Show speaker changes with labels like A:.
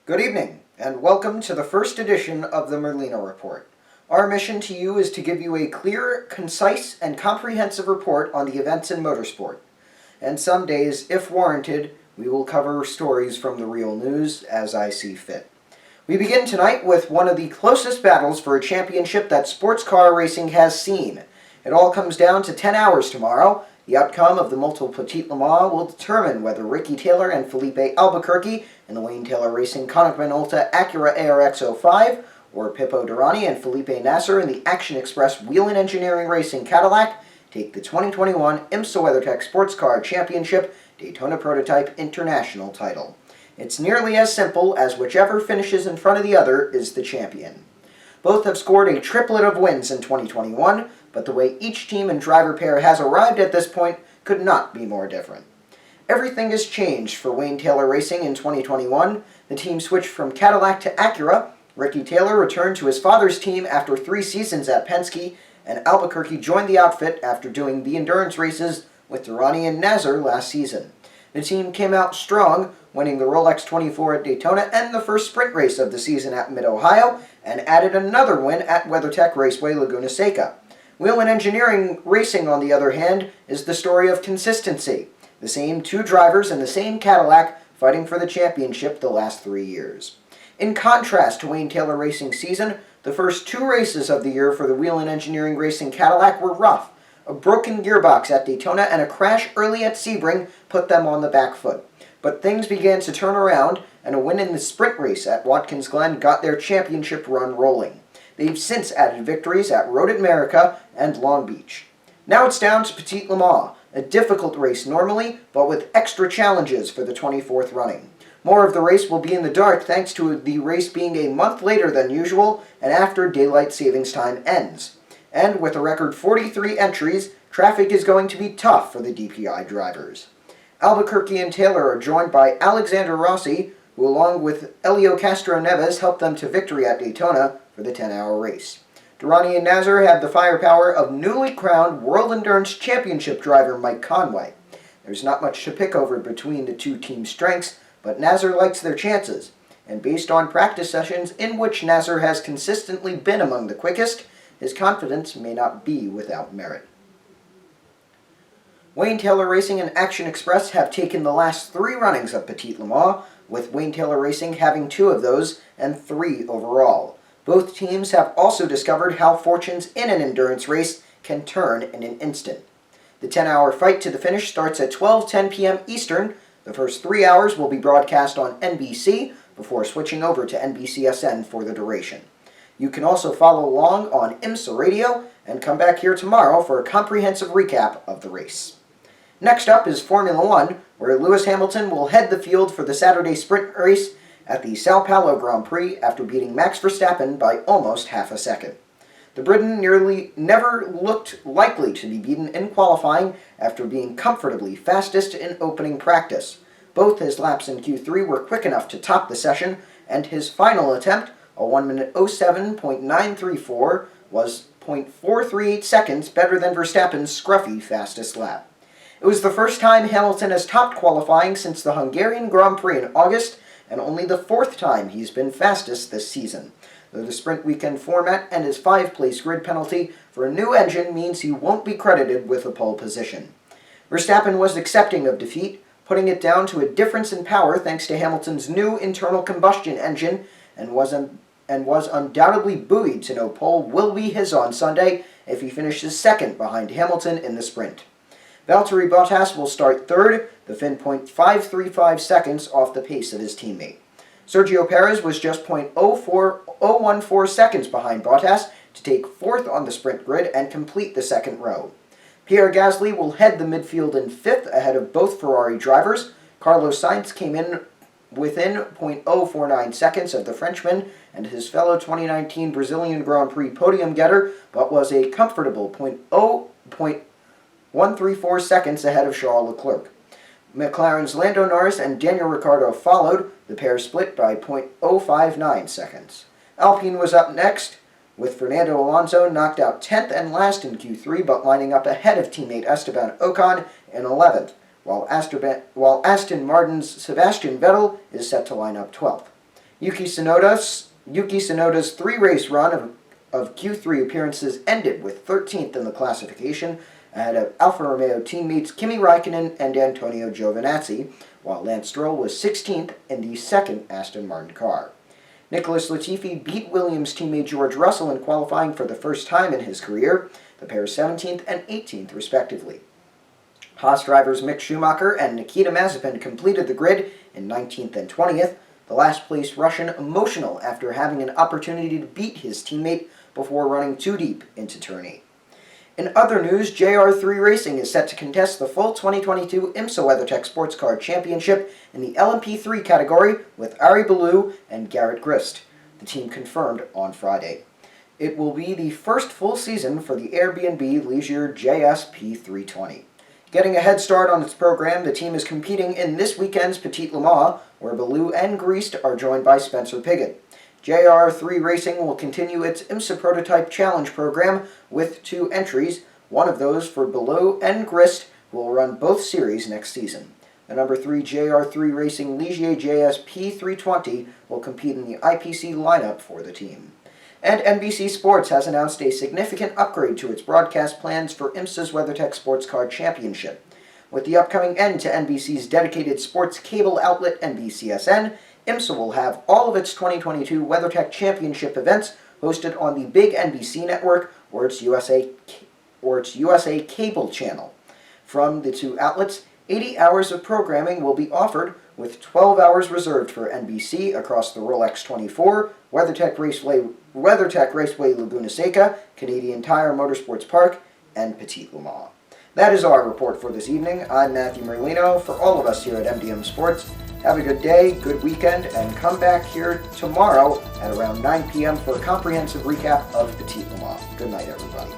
A: Good evening, and welcome to the first edition of the Merlino Report. Our mission to you is to give you a clear, concise, and comprehensive report on the events in motorsport. And some days, if warranted, we will cover stories from the real news as I see fit. We begin tonight with one of the closest battles for a championship that sports car racing has seen. It all comes down to 10 hours tomorrow. The outcome of the multiple Petit Le Mans will determine whether Ricky Taylor and Felipe Albuquerque in the Wayne Taylor Racing Konica Minolta Acura ARX 05, or Pipo Derani and Felipe Nasser in the Action Express Whelen Engineering Racing Cadillac take the 2021 IMSA WeatherTech Sports Car Championship Daytona Prototype International title. It's nearly as simple as whichever finishes in front of the other is the champion. Both have scored a triplet of wins in 2021, but the way each team and driver pair has arrived at this point could not be more different. Everything has changed for Wayne Taylor Racing in 2021. The team switched from Cadillac to Acura. Ricky Taylor returned to his father's team after 3 seasons at Penske, and Albuquerque joined the outfit after doing the endurance races with Derani and Nasser last season. The team came out strong, winning the Rolex 24 at Daytona and the first sprint race of the season at Mid-Ohio, and added another win at WeatherTech Raceway Laguna Seca. Whelen Engineering Racing, on the other hand, is the story of consistency. The same 2 drivers in the same Cadillac fighting for the championship the last 3 years. In contrast to Wayne Taylor Racing's season, the first 2 races of the year for the Whelen Engineering Racing Cadillac were rough. A broken gearbox at Daytona and a crash early at Sebring put them on the back foot. But things began to turn around, and a win in the sprint race at Watkins Glen got their championship run rolling. They've since added victories at Road America and Long Beach. Now it's down to Petit Le Mans, a difficult race normally, but with extra challenges for the 24th running. More of the race will be in the dark thanks to the race being a month later than usual and after daylight savings time ends. And with a record 43 entries, traffic is going to be tough for the DPI drivers. Albuquerque and Taylor are joined by Alexander Rossi, who along with Elio Castro Neves helped them to victory at Daytona for the 10-hour race. Derani and Nasser have the firepower of newly crowned World Endurance Championship driver Mike Conway. There's not much to pick over between the 2 team strengths, but Nasser likes their chances, and based on practice sessions in which Nasser has consistently been among the quickest, his confidence may not be without merit. Wayne Taylor Racing and Action Express have taken the last 3 runnings of Petit Le Mans, with Wayne Taylor Racing having 2 of those and 3 overall. Both teams have also discovered how fortunes in an endurance race can turn in an instant. The 10-hour fight to the finish starts at 12:10 p.m. Eastern. The first 3 hours will be broadcast on NBC before switching over to NBCSN for the duration. You can also follow along on IMSA Radio and come back here tomorrow for a comprehensive recap of the race. Next up is Formula One, where Lewis Hamilton will head the field for the Saturday sprint race at the Sao Paulo Grand Prix after beating Max Verstappen by almost half a second. The Briton nearly never looked likely to be beaten in qualifying after being comfortably fastest in opening practice. Both his laps in Q3 were quick enough to top the session, and his final attempt, a 1 minute 07.934, was 0.438 seconds better than Verstappen's scruffy fastest lap. It was the first time Hamilton has topped qualifying since the Hungarian Grand Prix in August, and only the 4th time he's been fastest this season. Though the sprint weekend format and his 5-place grid penalty for a new engine means he won't be credited with a pole position. Verstappen was accepting of defeat, putting it down to a difference in power thanks to Hamilton's new internal combustion engine, and was undoubtedly buoyed to know pole will be his on Sunday if he finishes 2nd behind Hamilton in the sprint. Valtteri Bottas will start 3rd, the Finn 0.535 seconds off the pace of his teammate. Sergio Perez was just 0.014 seconds behind Bottas to take 4th on the sprint grid and complete the 2nd row. Pierre Gasly will head the midfield in 5th ahead of both Ferrari drivers. Carlos Sainz came in within 0.049 seconds of the Frenchman and his fellow 2019 Brazilian Grand Prix podium getter, but was a comfortable 0.134 seconds ahead of Charles Leclerc. McLaren's Lando Norris and Daniel Ricciardo followed. The pair split by 0.059 seconds. Alpine was up next, with Fernando Alonso knocked out 10th and last in Q3, but lining up ahead of teammate Esteban Ocon in 11th, while Aston Martin's Sebastian Vettel is set to line up 12th. Yuki Tsunoda's three-race run of Q3 appearances ended with 13th in the classification, ahead of Alfa Romeo teammates Kimi Raikkonen and Antonio Giovinazzi, while Lance Stroll was 16th in the second Aston Martin car. Nicholas Latifi beat Williams teammate George Russell in qualifying for the first time in his career, the pair's 17th and 18th respectively. Haas drivers Mick Schumacher and Nikita Mazepin completed the grid in 19th and 20th, the last-place Russian emotional after having an opportunity to beat his teammate before running too deep into Turn 8. In other news, JR3 Racing is set to contest the full 2022 IMSA WeatherTech Sports Car Championship in the LMP3 category with Ari Ballou and Garrett Grist, the team confirmed on Friday. It will be the first full season for the Airbnb Ligier JSP320. Getting a head start on its program, the team is competing in this weekend's Petit Le Mans, where Ballou and Grist are joined by Spencer Pigot. JR3 Racing will continue its IMSA Prototype Challenge program with 2 entries. One of those for Ballou and Grist will run both series next season. The number 3 JR3 Racing Ligier JSP 320 will compete in the IPC lineup for the team. And NBC Sports has announced a significant upgrade to its broadcast plans for IMSA's WeatherTech Sports Car Championship. With the upcoming end to NBC's dedicated sports cable outlet NBCSN, IMSA will have all of its 2022 WeatherTech Championship events hosted on the big NBC network or its USA cable channel. From the 2 outlets, 80 hours of programming will be offered, with 12 hours reserved for NBC across the Rolex 24, WeatherTech Raceway Laguna Seca, Canadian Tire Motorsports Park, and Petit Le Mans. That is our report for this evening. I'm Matthew Merlino. For all of us here at MDM Sports, have a good day, good weekend, and come back here tomorrow at around 9 p.m. for a comprehensive recap of Petit Le Mans. Good night, everybody.